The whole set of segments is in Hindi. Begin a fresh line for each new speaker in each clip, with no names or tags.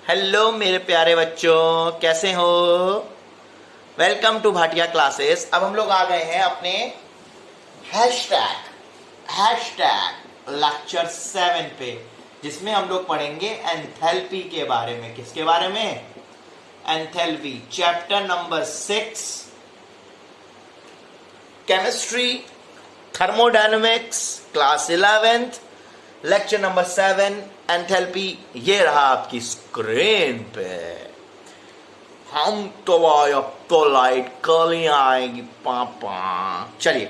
हेलो मेरे प्यारे बच्चों, कैसे हो? Welcome to Bhatia classes. अब हम लोग आ गए हैं अपने हैशटैग लेक्चर 7 पे, जिसमें हम लोग पढ़ेंगे एंथैल्पी के बारे में। किसके बारे में? Enthalpy, chapter number 6, chemistry, thermodynamics, class 11th, lecture number 7, enthalpy. ये रहा आपकी स्क्रीन पे। हम तो आए, अब तो लाइट कल ही आएगी पापा। चलिए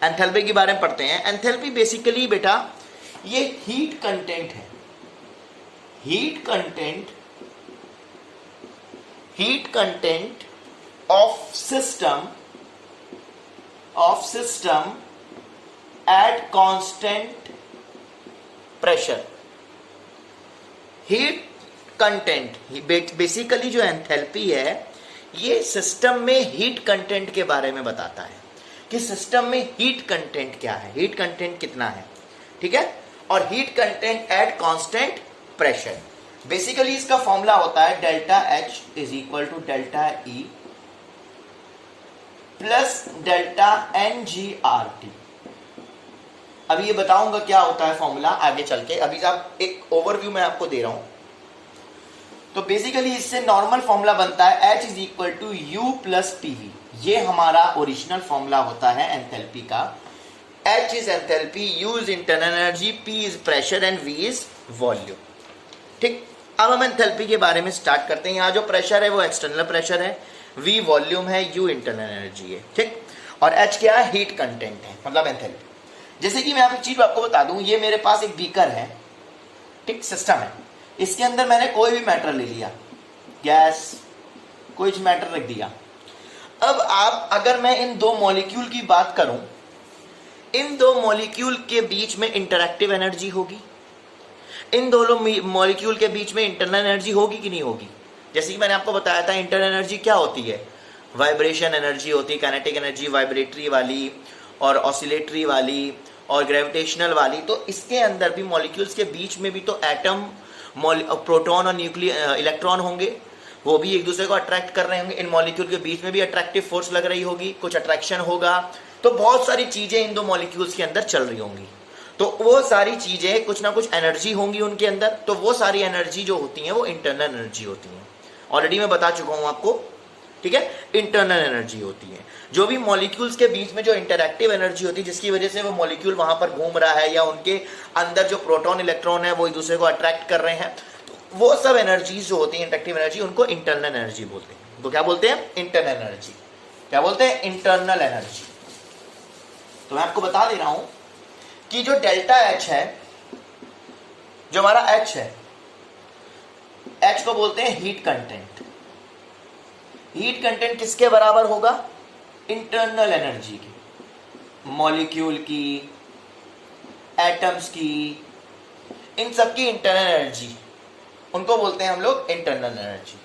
एंथैल्पी के बारे में पढ़ते हैं। एंथैल्पी बेसिकली बेटा ये हीट कंटेंट है। Heat content of system eight constant pressure. Heat content basically जो एंथैल्पी है, ये सिस्टम में हीट कंटेंट के बारे में बताता है कि सिस्टम में हीट कंटेंट क्या है, हीट कंटेंट कितना है, ठीक है। और heat content at constant pressure, basically इसका फॉर्मूला होता है delta H is equal to delta E plus delta N G R T. अभी ये बताऊंगा क्या होता है फॉर्मूला आगे चल के। अभी आप एक ओवरव्यू में आपको दे रहा हूं। तो बेसिकली इससे नॉर्मल फॉर्मूला बनता है H is equal to U plus PV. ये हमारा ओरिजिनल फॉर्मूला होता है एंथैल्पी का। H is enthalpy, U is internal energy, P is pressure and V is volume. ठीक, अब हम एंथैल्पी के बारे में स्टार्ट करते हैं। यहाँ जो प्रेशर है वो एक्सटर्नल प्रेशर है, V वॉल्यूम है, U इंटरनल एनर्जी है, ठीक। और H क्या है? हीट कंटेंट है, मतलब एंथैल्पी। जैसे कि मैं एक चीज आपको बता दूं, ये मेरे पास एक बीकर है, ठीक, सिस्टम है। इसके अंदर मैंने कोई भी मैटर ले लिया, गैस, कोई मैटर रख दिया। अब आप अगर मैं इन दो मॉलिक्यूल की बात करूं, इन दो मॉलिक्यूल के बीच में इंटरैक्टिव एनर्जी होगी, इन दोनों मॉलिक्यूल के बीच में इंटरनल एनर्जी होगी कि नहीं होगी? जैसे कि मैंने आपको बताया था, इंटरनल एनर्जी क्या होती है? वाइब्रेशन एनर्जी होती है, काइनेटिक एनर्जी वाइब्रेटरी वाली और ऑसिलेटरी वाली और ग्रेविटेशनल वाली। तो इसके अंदर भी मॉलिक्यूल्स के बीच में भी तो एटम, प्रोटॉन और न्यूक्लियर इलेक्ट्रॉन होंगे, वो भी एक दूसरे को अट्रैक्ट कर रहे होंगे। इन मॉलिक्यूल के बीच में भी अट्रैक्टिव फोर्स लग रही होगी, कुछ अट्रैक्शन होगा। तो बहुत सारी चीजें इन दो मॉलिक्यूल्स के अंदर चल रही होंगी। तो वो सारी चीजें, कुछ ना कुछ एनर्जी होंगी उनके अंदर। तो वो सारी एनर्जी जो होती है वो इंटरनल एनर्जी होती है। ऑलरेडी मैं बता चुका हूं आपको, ठीक है। इंटरनल एनर्जी होती है जो भी मॉलिक्यूल्स के बीच में जो इंटरैक्टिव एनर्जी होती है, जिसकी वजह से वो मॉलिक्यूल वहां पर घूम रहा है या उनके अंदर जो प्रोटॉन इलेक्ट्रॉन है वो एक दूसरे को अट्रैक्ट कर रहे हैं। तो वो सब एनर्जीज जो होती है, इंटरैक्टिव एनर्जी, उनको इंटरनल एनर्जी बोलते हैं। तो क्या बोलते हैं? Internal energy. क्या बोलते हैं? Internal energy. तो मैं आपको बता दे रहा हूं कि जो डेल्टा एच है, जो हमारा एच है, एच को बोलते हैं हीट कंटेंट। हीट कंटेंट किसके बराबर होगा? इंटरनल एनर्जी की, मॉलिक्यूल की, एटम्स की, इन सब की इंटरनल एनर्जी, उनको बोलते हैं हम लोग इंटरनल एनर्जी।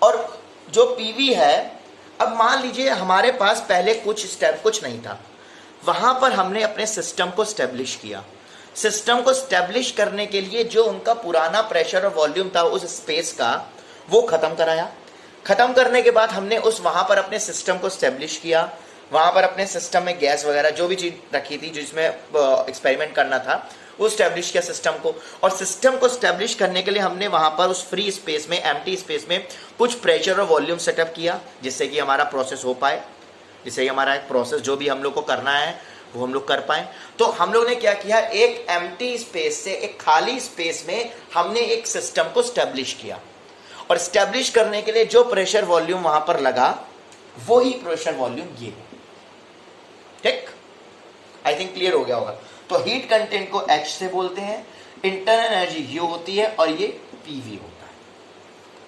और जो पीवी है, अब मान लीजिए हमारे पास पहले कुछ नहीं था, वहां पर हमने अपने सिस्टम को स्टेब्लिश किया। सिस्टम को स्टेब्लिश करने के लिए जो उनका पुराना प्रेशर और वॉल्यूम था उस स्पेस का, वो खत्म कराया। खत्म करने के बाद हमने वहां पर अपने सिस्टम को स्टेब्लिश किया। वहां पर अपने सिस्टम में गैस वगैरह जो भी चीज रखी थी जिसमें एक्सपेरिमेंट करना था, वो स्टेब्लिश किया सिस्टम को। और सिस्टम को स्टेब्लिश करने के लिए हमने वहां पर उस फ्री स्पेस में, एम्प्टी स्पेस में कुछ प्रेशर और वॉल्यूम सेटअप किया, जिससे कि हमारा प्रोसेस हो पाए, जिससे हमारा एक प्रोसेस जो भी हम लोग को करना है वो हम लोग कर पाए। तो हम लोग ने क्या किया, एक एम्प्टी स्पेस से, एक खाली स्पेस में हमने एक सिस्टम को स्टेब्लिश किया। और स्टैब्लिश करने के लिए जो प्रेशर वॉल्यूम वहां पर लगा, वो ही प्रेशर वॉल्यूम ये है, ठीक। आई थिंक क्लियर हो गया होगा। तो हीट कंटेंट को H से बोलते हैं, इंटरनल एनर्जी U होती है और ये PV होता है।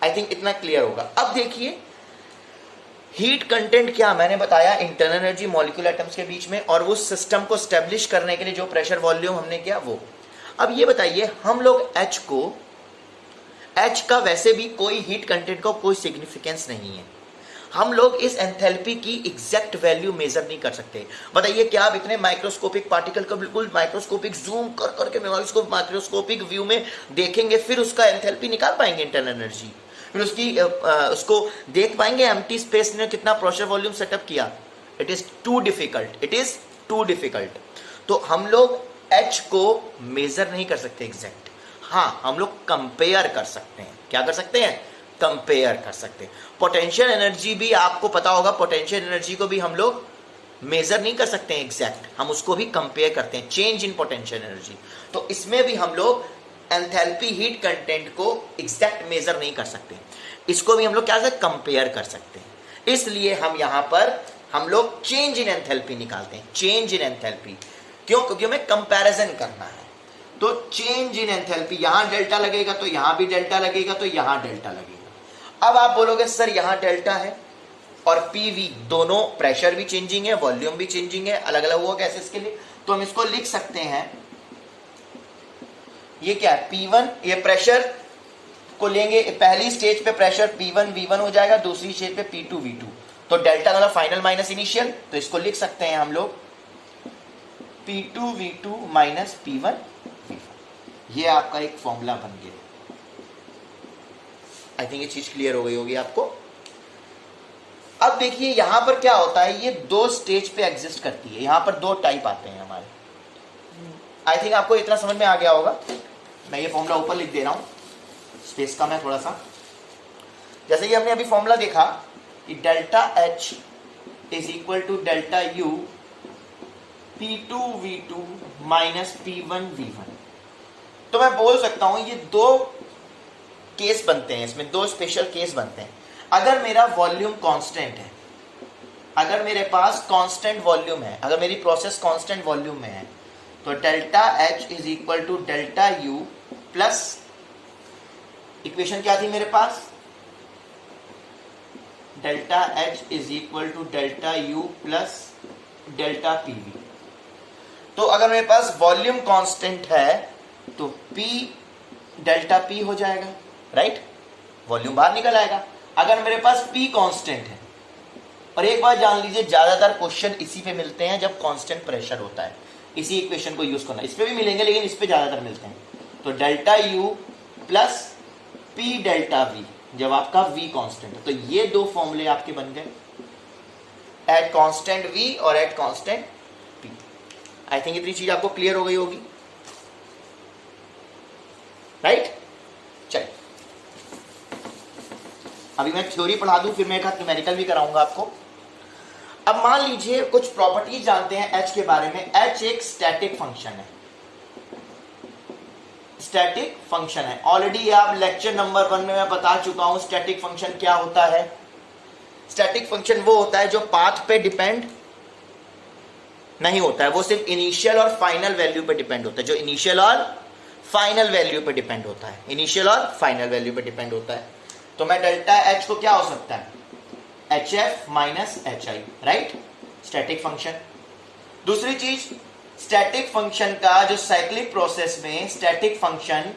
आई थिंक इतना क्लियर होगा। अब देखिए हीट कंटेंट क्या, मैंने बताया इंटरनल एनर्जी मॉलिक्यूल एटम्स के बीच में, और वो सिस्टम को स्टैब्लिश करने के लिए जो प्रेशर वॉल्यूम हमने किया वो। अब ये बताइए, हम लोग H का वैसे भी कोई हीट कंटेंट का कोई सिग्निफिकेंस नहीं है। हम लोग इस एंथैल्पी की एग्जैक्ट वैल्यू मेजर नहीं कर सकते। बताइए क्या आप इतने माइक्रोस्कोपिक पार्टिकल को बिल्कुल माइक्रोस्कोपिक जूम कर करके माइक्रोस्कोपिक व्यू में देखेंगे फिर उसका एंथैल्पी निकाल पाएंगे, इंटरनल एनर्जी, फिर उसको देख पाएंगे एम्प्टी स्पेस ने कितना प्रेशर वॉल्यूम सेटअप किया? It is too difficult, it is too difficult. तो हम लोग H को मेजर नहीं कर सकते एग्जैक्ट, हाँ हम लोग कंपेयर कर सकते हैं। क्या कर सकते हैं? कंपेयर कर सकते हैं। पोटेंशियल एनर्जी भी आपको पता होगा, पोटेंशियल एनर्जी को भी हम लोग मेजर नहीं कर सकते हैं एग्जैक्ट, हम उसको भी कंपेयर करते हैं, चेंज इन पोटेंशियल एनर्जी। तो इसमें भी हम लोग एंथैल्पी हीट कंटेंट को एग्जैक्ट मेजर नहीं कर सकते, इसको भी हम लोग क्या से कंपेयर कर सकते हैं। इसलिए हम यहां पर हम लोग चेंज इन एंथैल्पी निकालते हैं, चेंज इन एंथैल्पी। क्यों? क्योंकि हमें कंपैरिजन करना है। तो चेंज इन एंथैल्पी, यहां डेल्टा लगेगा तो यहां भी डेल्टा लगेगा, तो यहां डेल्टा लगेगा। अब आप बोलोगे सर यहां डेल्टा है और पीवी दोनों, प्रेशर भी चेंजिंग है, वॉल्यूम भी चेंजिंग है, अलग अलग हुआ कैसे इसके लिए? तो हम इसको लिख सकते हैं, ये क्या है? P1, ये प्रेशर को लेंगे, पहली स्टेज पे प्रेशर P1 V1 हो जाएगा, दूसरी स्टेज पे P2 V2। तो डेल्टा मतलब फाइनल माइनस इनिशियल, तो इसको लिख सकते हैं हम लोग P2 V2 minus P1 V1। ये आपका एक फॉर्मूला बन गया। आई थिंक ये चीज क्लियर हो गई होगी आपको। अब देखिए यहां पर क्या होता है, ये दो स्टेज पे एग्जिस्ट करती है, यहां पर दो टाइप आते हैं हमारे। आई थिंक आपको इतना समझ में आ गया होगा। मैं ये फॉर्मूला ऊपर लिख दे रहा हूं, स्पेस का मैं थोड़ा सा, जैसे कि हमने अभी फॉर्मूला देखा कि delta H is equal to delta U P2 V2 minus P1 V1। तो मैं बोल सकता हूं ये दो केस बनते हैं, इसमें दो स्पेशल केस बनते हैं। अगर मेरा वॉल्यूम कांस्टेंट है, अगर मेरे पास कांस्टेंट वॉल्यूम है, अगर मेरी प्रोसेस कांस्टेंट वॉल्यूम में है, तो delta H is equal to delta U plus, equation क्या थी मेरे पास? Delta H is equal to delta U plus delta PV। तो अगर मेरे पास वॉल्यूम कांस्टेंट है तो P डेल्टा P हो जाएगा, राइट? वॉल्यूम बाहर निकल आएगा। अगर मेरे पास P कांस्टेंट है, और एक बात जान लीजिए, ज्यादातर क्वेश्चन इसी पे मिलते हैं जब कांस्टेंट प्रेशर होता है, इसी इक्वेशन को यूज करना। इस पे भी मिलेंगे लेकिन इस पे ज्यादातर मिलते हैं। तो delta U plus P delta V, जब आपका V कांस्टेंट है। तो ये दो फॉर्मूले आपके बन गए, एट कांस्टेंट V और at constant P। I think इतनी चीज आपको क्लियर हो गई होगी, राइट? चलिए अभी मैं थ्योरी पढ़ा दूं, फिर मैं एक न्यूमेरिकल भी कराऊंगा आपको। अब मान लीजिए कुछ प्रॉपर्टीज जानते हैं H के बारे में। H एक स्टैटिक फंक्शन है, स्टैटिक फंक्शन है। ऑलरेडी आप लेक्चर नंबर 1 में मैं बता चुका हूं स्टैटिक फंक्शन क्या होता है। स्टैटिक फंक्शन वो होता है जो पाथ पे डिपेंड नहीं होता है, वो सिर्फ इनिशियल और फाइनल वैल्यू पे डिपेंड होता है, जो इनिशियल और फाइनल वैल्यू पे डिपेंड होता है, इनिशियल और फाइनल वैल्यू पे डिपेंड होता है। तो मैं डेल्टा H को क्या हो सकता है? HF minus HI, right? Static function. दूसरी चीज, स्टैटिक फंक्शन का जो साइक्लिक प्रोसेस में स्टैटिक फंक्शन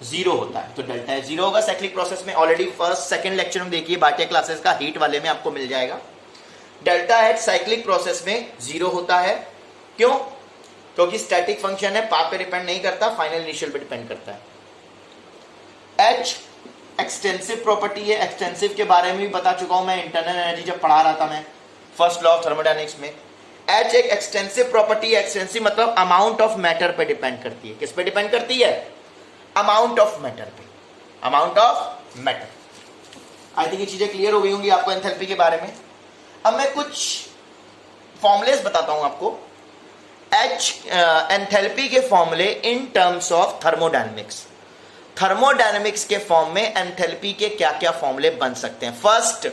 जीरो होता है, तो डेल्टा H जीरो होगा साइक्लिक प्रोसेस में। ऑलरेडी फर्स्ट सेकंड लेक्चर में देखिए, बाकी क्लासेस का हीट वाले में आपको मिल जाएगा। डेल्टा H साइक्लिक प्रोसेस में जीरो होता है। क्यों? क्योंकि स्टैटिक फंक्शन है, पाथ पे डिपेंड नहीं करता, फाइनल इनिशियल पे डिपेंड करता है। H एक्सटेंसिव प्रॉपर्टी है, एक्सटेंसिव के बारे में भी बता चुका हूं मैं इंटरनल एनर्जी जब पढ़ा रहा था मैं फर्स्ट लॉ ऑफ थर्मोडायनेमिक्स में। H एक एक्सटेंसिव प्रॉपर्टी है, एक्सटेंसिव मतलब अमाउंट ऑफ मैटर पे डिपेंड करती है। किस पे डिपेंड करती है? अमाउंट ऑफ मैटर पे, amount of matter. I think ये चीजें क्लियर हो गई होंगी आपको एंथैल्पी के बारे में। अब मैं कुछ फॉर्मुलेस बताता हूं आपको। H एंथैल्पी के फॉर्मूले in terms of thermodynamics, thermodynamics के फॉर्म में एंथैल्पी के क्या क्या फॉर्मूले बन सकते हैं। फर्स्ट,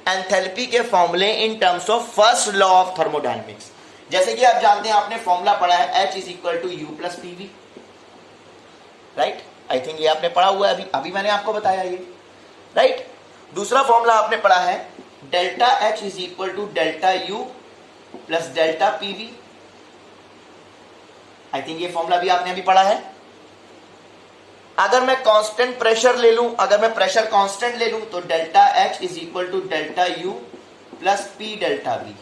एंथैल्पी के फॉर्मूले in terms of first law of thermodynamics. जैसे कि आप जानते हैं, आपने फॉर्मूला पढ़ा है H is equal to U plus PV, right? I think ये आपने पढ़ा हुआ है, अभी मैंने आपको बताया ये, राइट? दूसरा फॉर्मूला आपने पढ़ा है delta H is equal to delta U plus delta PV। I think ये फॉर्मूला भी आपने अभी पढ़ा है। अगर मैं कांस्टेंट प्रेशर ले लूं, अगर मैं प्रेशर कांस्टेंट ले लूं तो delta H is equal to delta U plus P delta V,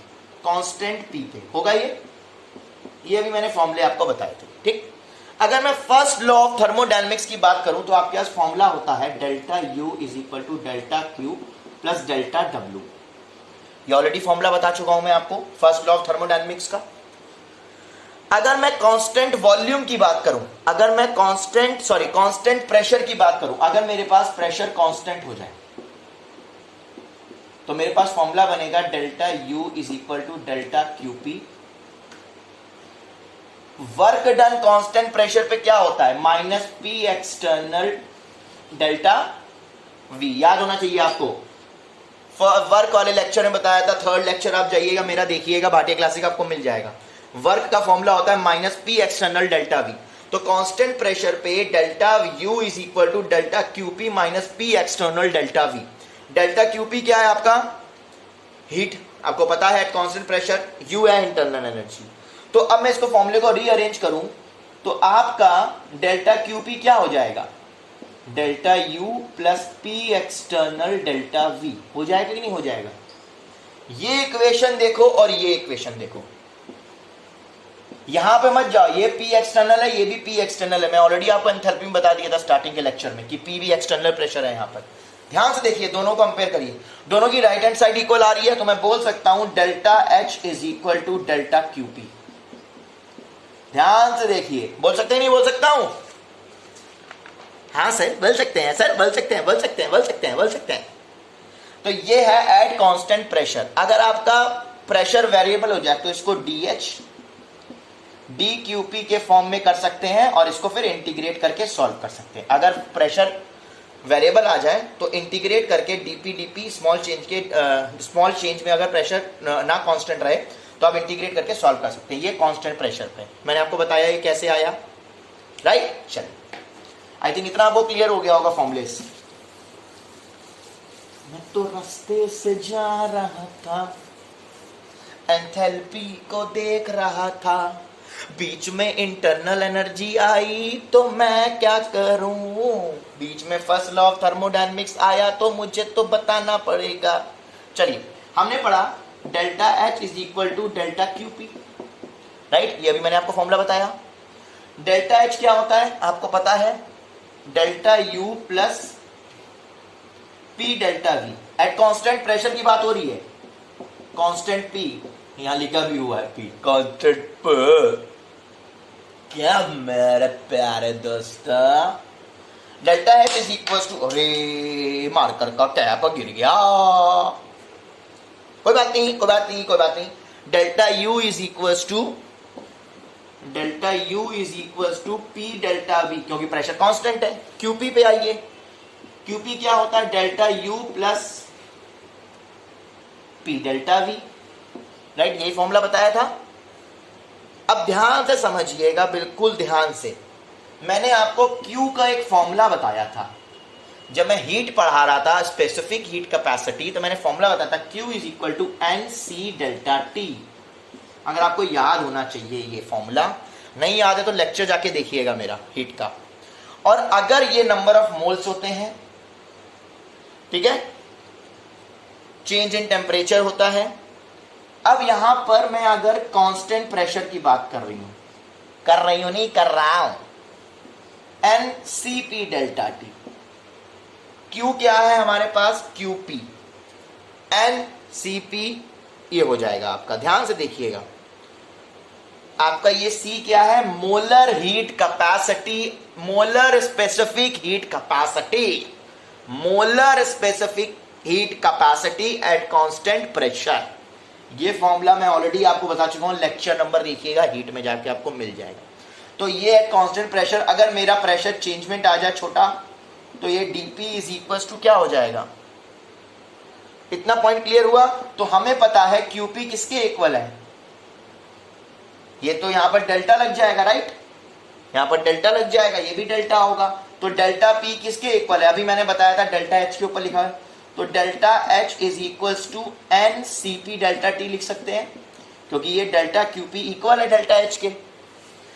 constant P पे होगा ये अभी मैंने फॉर्मूले आपको बताए थे, ठीक। अगर मैं फर्स्ट लॉ ऑफ थर्मोडायनेमिक्स की बात करूं तो आपके पास फॉर्मूला होता है delta U is equal to delta Q plus delta W. ये ऑलरेडी फॉर्मूला बता चुका हूं मैं आपको फर्स्ट लॉ ऑफ थर्मोडायनेमिक्स का। अगर मैं कांस्टेंट वॉल्यूम की बात करूं, अगर मैं कांस्टेंट प्रेशर की बात करूं, अगर मेरे पास प्रेशर कांस्टेंट हो जाए तो मेरे पास फॉर्मूला बनेगा delta U is equal to delta QP. Work done constant pressure पे क्या होता है, minus P external delta V. याद होना चाहिए आपको, वर्क वाले लेक्चर में बताया था, थर्ड लेक्चर आप जाइएगा मेरा देखिएगा, भाटिया क्लासिक आपको मिल जाएगा। वर्क का फॉर्मूला होता है minus P external delta V. तो कांस्टेंट प्रेशर पे delta U is equal to delta QP minus P external delta V. Delta QP क्या है आपका, हीट, आपको पता है कांस्टेंट प्रेशर, यू है इंटरनल एनर्जी। तो अब मैं इसको फॉर्मूले को रीअरेंज करूं तो आपका डेल्टा क्यूपी क्या हो जाएगा, delta U plus P external delta we हो जाएगा कि नहीं हो जाएगा। ये इक्वेशन देखो और ये इक्वेशन देखो, यहां पे मत जाओ, ये पी एक्सटर्नल है, ये भी पी एक्सटर्नल है। मैं ऑलरेडी आपको एंथैल्पी में बता दिया था स्टार्टिंग के लेक्चर में कि पी भी एक्सटर्नल प्रेशर है। यहां पर ध्यान से देखिए, दोनों को कंपेयर करिए, दोनों की राइट हैंड साइड इक्वल आ रही है, तो मैं बोल सकता हूं delta H is equal to delta QP. ध्यान से देखिए, बोल सकते हैं नहीं बोल सकता हूं, हाँ सर बोल सकते हैं, सर बोल सकते हैं, बोल सकते हैं, बोल सकते हैं, बोल सकते हैं। तो ये है एट कांस्टेंट प्रेशर। अगर आपका प्रेशर वेरिएबल हो जाए तो इसको डीएच डी क्यूपी के फॉर्म में कर सकते हैं और इसको फिर इंटीग्रेट करके सॉल्व कर सकते हैं। अगर प्रेशर वेरिएबल आ जाए तो इंटीग्रेट करके डीपी डीपी स्मॉल चेंज में अगर प्रेशर ना कांस्टेंट रहे तो आप इंटीग्रेट करके सॉल्व कर सकते हैं। ये कांस्टेंट प्रेशर पे मैंने आपको बताया ये कैसे आया, राइट। चलिए, आई थिंक इतना आपको क्लियर हो गया होगा फॉर्मूले से। मैं तो रास्ते से जा रहा था, एंथैल्पी को देख रहा था, बीच में इंटरनल एनर्जी आई तो मैं क्या करूं, बीच में फर्स्ट लॉ ऑफ थर्मोडायनेमिक्स आया तो मुझे तो बताना पड़ेगा। चलिए, हमने पढ़ा delta H is equal to delta QP, right. ये अभी मैंने आपको फॉर्मूला बताया। डेल्टा एच क्या होता है आपको पता है, delta U plus P delta we. Eight constant pressure की बात हो रही है, कांस्टेंट पी यहां लिखा भी हुआ है, पी कांस्टेंट पर। क्या मेरे प्यारे दोस्त, delta H is equal to, अरे मार्कर का कैप गिर गया, कोई बात नहीं, कोई बात नहीं, कोई बात नहीं। Delta U is equal to P delta V, क्योंकि प्रेशर कांस्टेंट है। क्यूपी पे आइए, क्यूपी क्या होता है, delta U plus P delta V, right. यही फॉर्मूला बताया था। अब ध्यान से समझिएगा, बिल्कुल ध्यान से, मैंने आपको क्यू का एक फॉर्मूला बताया था जब मैं हीट पढ़ा रहा था, स्पेसिफिक हीट कैपेसिटी, तो मैंने फॉर्मूला बताया था Q is equal to N C delta T. अगर आपको याद होना चाहिए ये फॉर्मूला, नहीं याद है तो लेक्चर जाके देखिएगा मेरा हीट का। और अगर ये नंबर ऑफ मोल्स होते हैं, ठीक है, चेंज इन टेम्परेचर होता है। अब यहां पर मैं अगर कांस्टेंट प्रेशर की बात कर रही हूं नहीं कर रहा हूं, N C P delta T. Q क्या है हमारे पास, Q P, N C P ये हो जाएगा आपका। ध्यान से देखिएगा, आपका ये सी क्या है, molar heat capacity, molar specific heat capacity, molar specific heat capacity eight constant pressure. ये फॉर्मूला मैं ऑलरेडी आपको बता चुका हूं, लेक्चर नंबर देखिएगा, हीट में जाके आपको मिल जाएगा। तो ये एट कांस्टेंट प्रेशर, अगर मेरा प्रेशर चेंजमेंट आ जाए छोटा, तो ये dP इज इक्वल टू क्या हो जाएगा। इतना पॉइंट क्लियर हुआ। तो हमें पता है QP किसके इक्वल है, ये तो यहां पर डेल्टा लग जाएगा, राइट, यहां पर डेल्टा लग जाएगा, ये भी डेल्टा होगा। तो डेल्टा P किसके इक्वल है, अभी मैंने बताया था डेल्टा H के ऊपर लिखा है, तो delta H is equal to N C P delta T लिख सकते हैं, क्योंकि ये डेल्टा QP इक्वल है डेल्टा H के।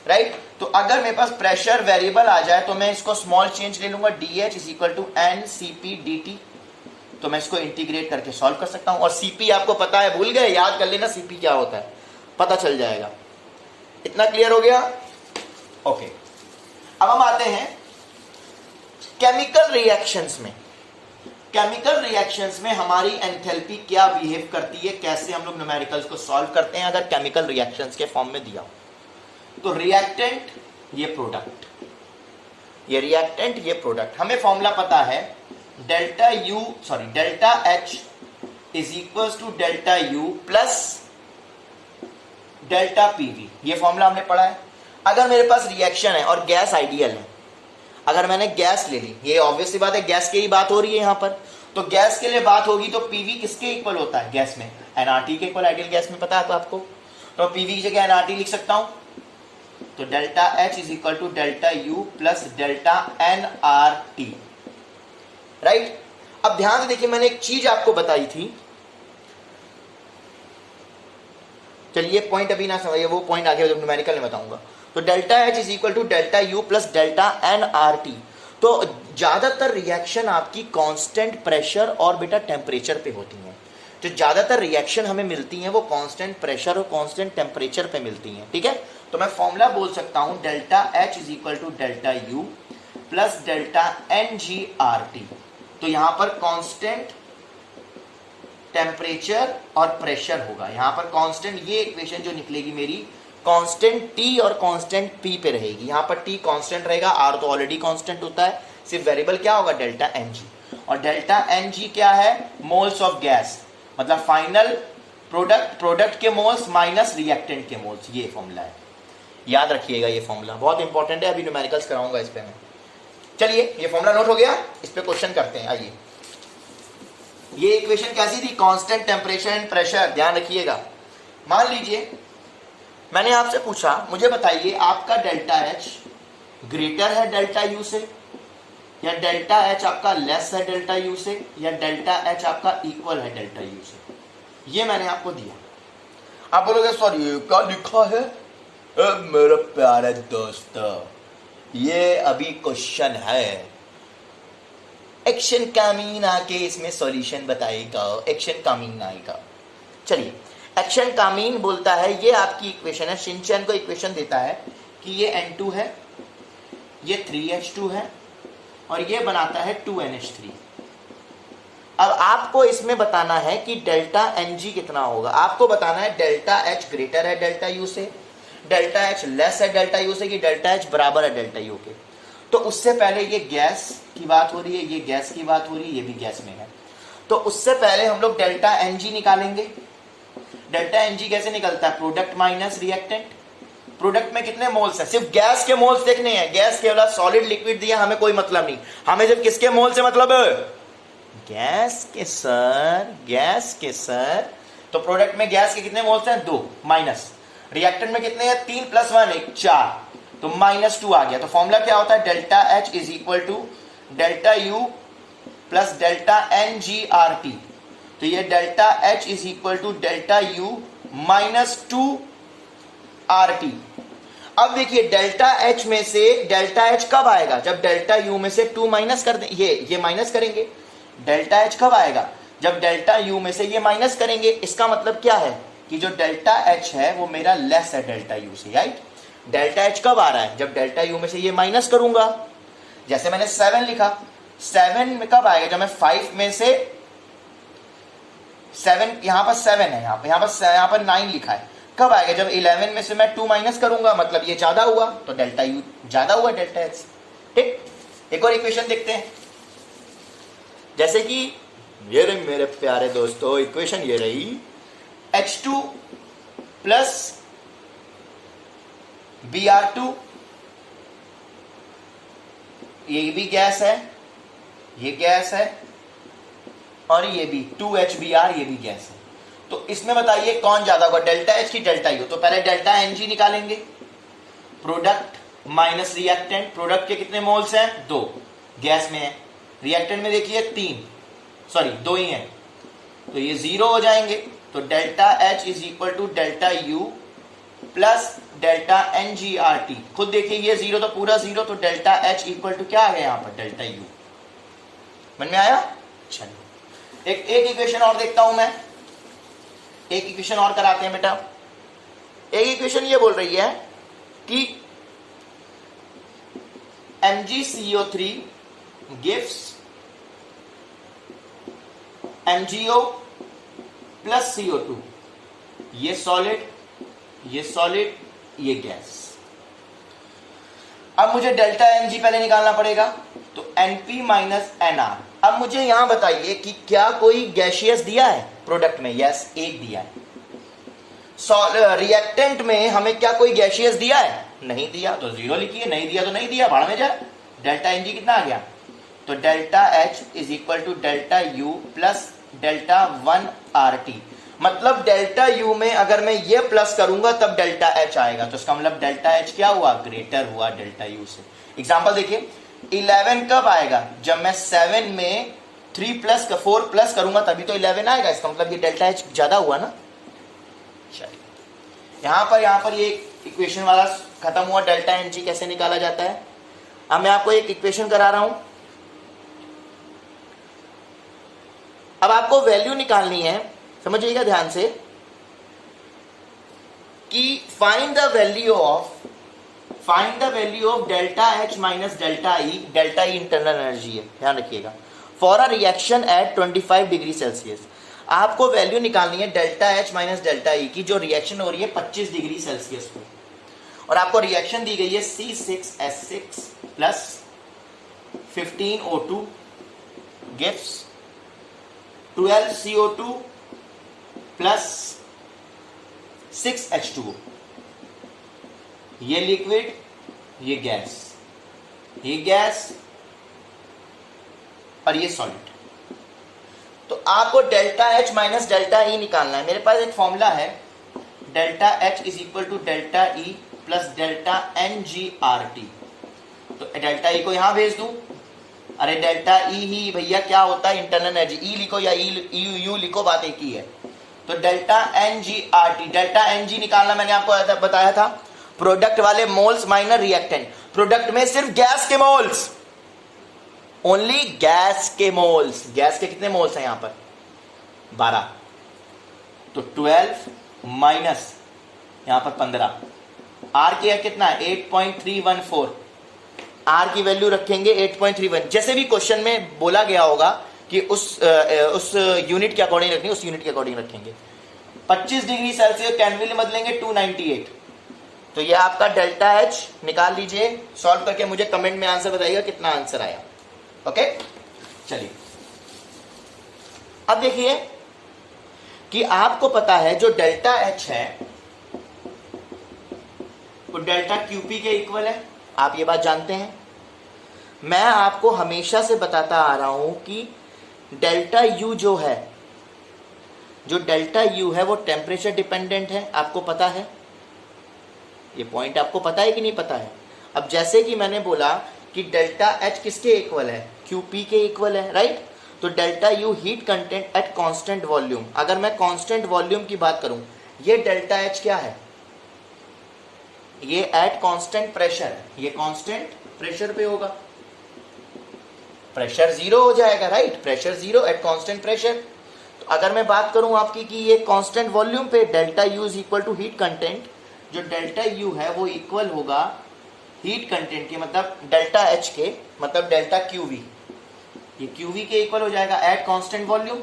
राइट। तो अगर मेरे पास प्रेशर वेरिएबल आ जाए तो मैं इसको स्मॉल चेंज ले लूंगा, DH is equal to N CP dt। तो मैं इसको इंटीग्रेट करके सॉल्व कर सकता हूं। और CP आपको पता है, भूल गए, याद कर लेना CP क्या होता है, पता चल जाएगा। इतना क्लियर हो गया? ओके। अब हम आते हैं केमिकल रिएक्शंस में। केमिकल रिएक्शंस में हमारी एंथैल्पी क्या बिहेव करती है, कैसे हम लोग न्यूमेरिकल्स को सॉल्व करते हैं अगर केमिकल रिएक्शंस के फॉर्म में दिया हो। तो रिएक्टेंट, ये प्रोडक्ट, ये रिएक्टेंट, ये प्रोडक्ट। हमें फॉर्मूला पता है delta H is equal to delta U plus delta PV। ये फॉर्मूला हमने पढ़ा है। अगर मेरे पास रिएक्शन है और गैस आइडियल है, अगर मैंने गैस ले ली, ये ऑब्वियस सी बात है, गैस की ही बात हो रही है यहां पर, तो गैस के लिए बात होगी तो PV किसके इक्वल होता है गैस में? nRT के इक्वल आइडियल गैस में, पता है तो आपको। तो PV की जगह nRT लिख सकता हूं। तो delta H is equal to delta U plus delta nRT, right. अब ध्यान से देखिए, मैंने एक चीज आपको बताई थी, चलिए पॉइंट अभी ना समझिए, वो पॉइंट आगे जब न्यूमेरिकल में बताऊंगा। तो delta H is equal to delta U plus delta nRT। तो ज्यादातर रिएक्शन आपकी कांस्टेंट प्रेशर और बेटा टेम्परेचर पे होती हैं। जो ज्यादातर रिएक्शन हमें मिलती हैं वो कांस्टेंट प्रेशर और कांस्टेंट टेम्परेचर पे मिलती हैं, ठीक है। तो मैं फॉर्मूला बोल सकता हूं delta H is equal to delta U plus delta nGRT। तो यहां पर कांस्टेंट टेम्परेचर और प्रेशर होगा, यहां पर कांस्टेंट, ये इक्वेशन जो निकलेगी मेरी कांस्टेंट T और कांस्टेंट P पे रहेगी। यहां पर T कांस्टेंट रहेगा, R तो ऑलरेडी कांस्टेंट होता है, सिर्फ वेरिएबल क्या होगा डेल्टा Ng। और डेल्टा Ng क्या है? मोल्स ऑफ गैस, मतलब फाइनल प्रोडक्ट के मोल्स माइनस रिएक्टेंट के मोल्स, ये फॉर्मूला है, याद रखिएगा। ये फॉर्मूला बहुत इंपॉर्टेंट है, अभी न्यूमेरिकल्स कराऊंगा इस पे मैं। चलिए ये फॉर्मूला नोट हो गया, इस पे क्वेश्चन करते हैं। आइए, ये इक्वेशन कैसी थी? कांस्टेंट टेम्परेचर एंड प्रेशर, ध्यान रखिएगा। मान लीजिए मैंने आपसे पूछा, मुझे बताइए आपका डेल्टा H ग्रेटर है डेल्टा U से, या डेल्टा H आपका लेस है डेल्टा U से, या डेल्टा H आपका इक्वल है डेल्टा U से। ये मैंने आपको दिया। आप बोलोगे सॉरी क्या लिखा है? मेरे प्यारे दोस्त, ये अभी क्वेश्चन है, एक्शन कामीन आके इसमें सॉल्यूशन बताएगा, एक्शन कामीन आएगा। चलिए, एक्शन कामीन बोलता है ये आपकी इक्वेशन है, शिनचैन को इक्वेशन देता है कि ये N2 है, ये 3H2 है और ये बनाता है 2NH3। अब आपको इसमें बताना है कि डेल्टा Ng कितना होगा। आपको बताना है डेल्टा H ग्रेटर है डेल्टा U से, डेल्टा H लेस है डेल्टा U से, कि डेल्टा H बराबर है डेल्टा U के। तो उससे पहले ये गैस की बात हो रही है, ये गैस की बात हो रही है, ये भी गैस में है। तो उससे पहले हम लोग डेल्टा Ng निकालेंगे। डेल्टा Ng कैसे निकलता है? Product minus reactant. प्रोडक्ट में कितने मोल्स हैं? सिर्फ गैस के मोल्स देखने हैं। गैस के वाला सॉलिड लिक्विड दिया हमें कोई मतलब नहीं, हमें सिर्फ किसके मोल से मतलब है? गैस के सर, गैस के सर। तो प्रोडक्ट में गैस के कितने मोल्स हैं? 2 माइनस रिएक्टेंट में कितने हैं? 3 + 1 1 4, तो -2 आ गया। तो फॉर्मूला क्या होता है? Delta H is equal to delta U plus delta nGRT। तो ये delta H is equal to delta U -2 RT। अब देखिए डेल्टा H में से डेल्टा H कब आएगा? जब डेल्टा U में से 2 माइनस कर दें, ये माइनस करेंगे। डेल्टा H कब आएगा? जब डेल्टा U में से ये माइनस करेंगे। इसका मतलब क्या है कि जो डेल्टा H है वो मेरा लेस है डेल्टा U से, राइट। डेल्टा H कब आ रहा है? जब डेल्टा U में से ये माइनस करूंगा। जैसे मैंने 7 लिखा, 7 में कब आएगा? जब मैं 5 में से 7, यहां पर 7 है, यहां पर 9 लिखा है, कब आएगा? जब 11 में से मैं 2 माइनस करूंगा, मतलब ये ज्यादा हुआ, तो डेल्टा U ज्यादा हुआ डेल्टा H। ठीक, एक और इक्वेशन देखते हैं। जैसे कि ये रही मेरे प्यारे दोस्तों, इक्वेशन ये रही, H2 प्लस Br2, ये भी गैस है, ये गैस है, और ये भी 2HBr, ये भी गैस है। तो इसमें बताइए कौन ज्यादा होगा, डेल्टा H की डेल्टा U? तो पहले डेल्टा Ng निकालेंगे, प्रोडक्ट माइनस रिएक्टेंट। प्रोडक्ट के कितने मोल्स हैं? 2, गैस में है। रिएक्टेंट में देखिए 2 ही हैं, तो ये 0 हो जाएंगे। तो delta H is equal to delta U plus delta N G R T. खुद देखिए ये जीरो तो पूरा जीरो, तो डेल्टा एच इक्वल टू क्या आ गया यहाँ पर, डेल्टा यू। मन में आया? चलो एक इक्वेशन और देखता हूं मैं, एक इक्वेशन और कराते हैं बेटा। एक इक्वेशन ये बोल रही है कि MgCO3 gives MgO plus CO2, ये सॉलिड, ये सॉलिड, ये गैस। अब मुझे डेल्टा Mg पहले निकालना पड़ेगा, तो Np माइनस Nr। अब मुझे यहां बताइए कि क्या कोई गैसियस दिया है प्रोडक्ट में? यस, एक दिया है। रिएक्टेंट में हमें क्या कोई गैसियस दिया है? नहीं दिया, तो जीरो लिखिए, नहीं दिया तो नहीं दिया, भाड़ में जाए। डेल्टा Mg कितना आ गया? तो delta H is equal to delta U plus delta 1 RT। मतलब डेल्टा U में अगर मैं ये प्लस करूंगा तब डेल्टा H आएगा, तो इसका मतलब डेल्टा H क्या हुआ? ग्रेटर हुआ डेल्टा U से। एग्जांपल देखिए, 11 कब आएगा? जब मैं 7 में 3 प्लस 4 प्लस करूंगा तभी तो 11 आएगा, इसका मतलब ये डेल्टा H ज्यादा हुआ ना। चलिए यहां पर ये इक्वेशन वाला खत्म हुआ। डेल्टा Mg कैसे निकाला जाता है? अब मैं आपको एक इक्वेशन करा रहा हूं। अब आपको वैल्यू निकालनी है, समझिएगा ध्यान से, कि find the value of delta H minus delta E। Delta E internal energy है, ध्यान रखिएगा। For a reaction at 25 degree Celsius, आपको वैल्यू निकालनी है delta H minus delta E की, जो रिएक्शन हो रही है 25 डिग्री सेल्सियस पे, और आपको रिएक्शन दी गई है C6H6 plus 15O2 gives 12CO2 plus 6H2O। ये लिक्विड, ये गैस, ये गैस और ये सॉलिड। तो आपको delta H minus delta E निकालना है। मेरे पास एक फॉर्मूला है, delta H is equal to delta E plus delta NgRT। तो डेल्टा E को यहां भेज दूं, अरे डेल्टा E ही भैया क्या होता है? Internal energy. E लिखो या यू लिखो, बात एक ही है। तो डेल्टा NgRT, डेल्टा Ng निकालना मैंने आपको बताया था, प्रोडक्ट वाले मोल्स माइनस रिएक्टेंट। प्रोडक्ट में सिर्फ गैस के मोल्स, ओनली गैस के मोल्स। गैस के कितने मोल्स हैं यहां पर? 12। तो 12 माइनस यहां पर 15। आर की कितना है? 8.314। आर की वैल्यू रखेंगे 8.31। जैसे भी क्वेश्चन में बोला गया होगा कि उस यूनिट के अकॉर्डिंग रखेंगे, उस यूनिट के अकॉर्डिंग रखेंगे। 25 डिग्री सेल्सियस कैलविन में बदलेंगे 298। तो ये आपका डेल्टा H निकाल लीजिए, सॉल्व करके मुझे कमेंट में आंसर बताइएगा कितना आंसर आया। ओके, चलिए अब देखिए कि आपको पता है जो डेल्टा H है वो डेल्टा QP के इक्वल है, आप ये बात जानते हैं। मैं आपको हमेशा से बताता आ रहा हूं कि डेल्टा U जो है, जो डेल्टा U है वो टेम्परेचर डिपेंडेंट है, आपको पता है। ये पॉइंट आपको पता है कि नहीं पता है? अब जैसे कि मैंने बोला कि डेल्टा H किसके इक्वल है? QP के इक्वल है, राइट। तो delta U heat content at constant volume. अगर मैं कांस्टेंट वॉल्यूम की बात करूं, ये डेल्टा H क्या है? ये एट कांस्टेंट प्रेशर है, ये कांस्टेंट प्रेशर पे होगा, प्रेशर जीरो हो जाएगा, राइट। Pressure zero at constant pressure. तो अगर मैं बात करूं आपकी कि ये कांस्टेंट वॉल्यूम पे delta U is equal to heat content, जो डेल्टा U है वो इक्वल होगा हीट कंटेंट के, मतलब डेल्टा H के, मतलब डेल्टा QV। ये QV के इक्वल हो जाएगा एट कांस्टेंट वॉल्यूम।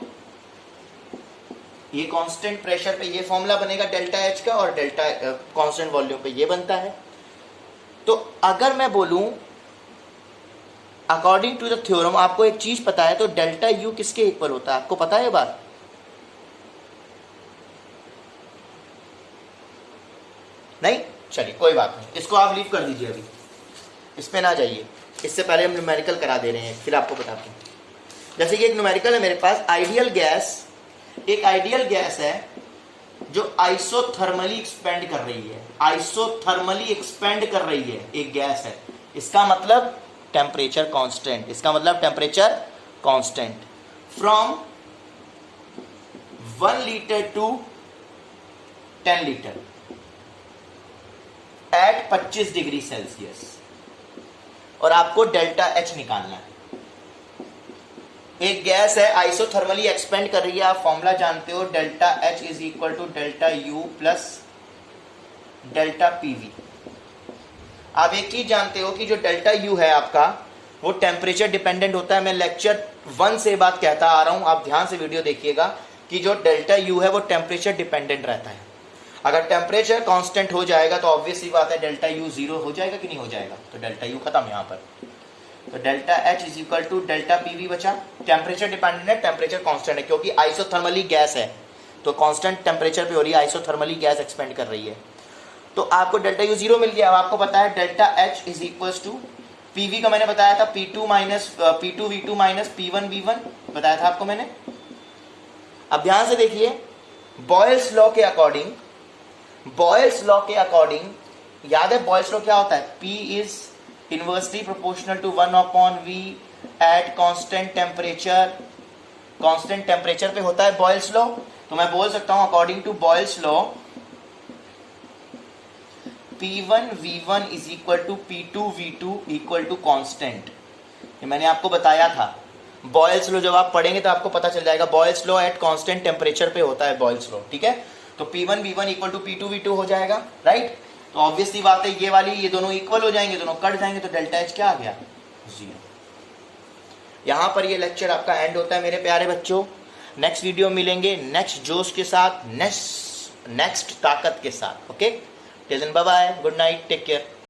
ये कांस्टेंट प्रेशर पे ये फॉर्मूला बनेगा डेल्टा H का, और डेल्टा कांस्टेंट वॉल्यूम पे ये बनता है। तो अगर मैं बोलूं अकॉर्डिंग टू द थ्योरम, आपको एक चीज पता है, तो डेल्टा U किसके इक्वल होता है? आपको पता है बात? नहीं? चलिए कोई बात नहीं, इसको आप लीव कर दीजिए, अभी इस पे ना जाइए। इससे पहले हम न्यूमेरिकल करा दे रहे हैं, फिर आपको बताते हैं। जैसे कि एक न्यूमेरिकल है मेरे पास, आइडियल गैस, एक आइडियल गैस है जो आइसोथर्मली एक्सपेंड कर रही है, आइसोथर्मली एक्सपेंड कर रही है, एक गैस है। इसका मतलब टेम्परेचर कांस्टेंट, इसका मतलब temperature constant from 1 litre to 10 लीटर। एट 25 डिग्री सेल्सियस और आपको डेल्टा एच निकालना है। एक गैस है आइसोथर्मली एक्सपेंड कर रही है, आप फॉर्मूला जानते हो, delta H is equal to delta U plus delta PV. आप एक चीज जानते हो कि जो डेल्टा यू है आपका वो टेम्परेचर डिपेंडेंट होता है। मैं लेक्चर 1 से बात कहता आ रहा हूं, आप ध्यान से वीडियो देखिएगा कि जो डेल्टा यू है वो टेम्परेचर डिपेंडेंट रहता है। अगर टेम्परेचर कांस्टेंट हो जाएगा तो ऑब्वियसली बात है डेल्टा यू जीरो हो जाएगा कि नहीं हो जाएगा, तो डेल्टा यू खत्म यहाँ पर। तो delta H is equal to delta PV बचा। टेम्परेचर डिपेंडेंट है, टेम्परेचर कांस्टेंट है क्योंकि आइसोथर्मली गैस है तो कांस्टेंट टेम्परेचर पे हो रही है, आइसोथर्मली गैस एक्सपेंड कर रही है। तो आपको डेल्टा यू जीरो मिल गया। अब आपको पता है delta H is equal to PV का मैंने बताया था P2 minus P2V2 minus P1V1 बताया था आपको मैंने। अब ध्यान से देखिए, बॉयल्स लॉ के अकॉर्डिंग, बॉयल्स लॉ के अकॉर्डिंग याद है बॉयल्स लॉ क्या होता है, P is inversely proportional to 1/V at constant temperature. Constant temperature पे होता है बॉयल्स लॉ। तो मैं बोल सकता हूं according to Boyle's law P1V1 is equal to P2V2 equal to constant. ये मैंने आपको बताया था। बॉयल्स लॉ जब आप पढ़ेंगे तो आपको पता चल जाएगा, Boyle's law at constant temperature पे होता है बॉयल्स लॉ, ठीक है। तो P1V1 इक्वल टू P2V2 हो जाएगा, राइट। तो ऑब्वियसली बात है ये वाली ये दोनों इक्वल हो जाएंगे, दोनों कट जाएंगे, तो डेल्टा एच क्या आ गया, जीरो। यहां पर ये लेक्चर आपका एंड होता है मेरे प्यारे बच्चों। नेक्स्ट वीडियो मिलेंगे नेक्स्ट जोश के साथ, नेक्स्ट ताकत के साथ, okay. Till then bye bye, good night, take care.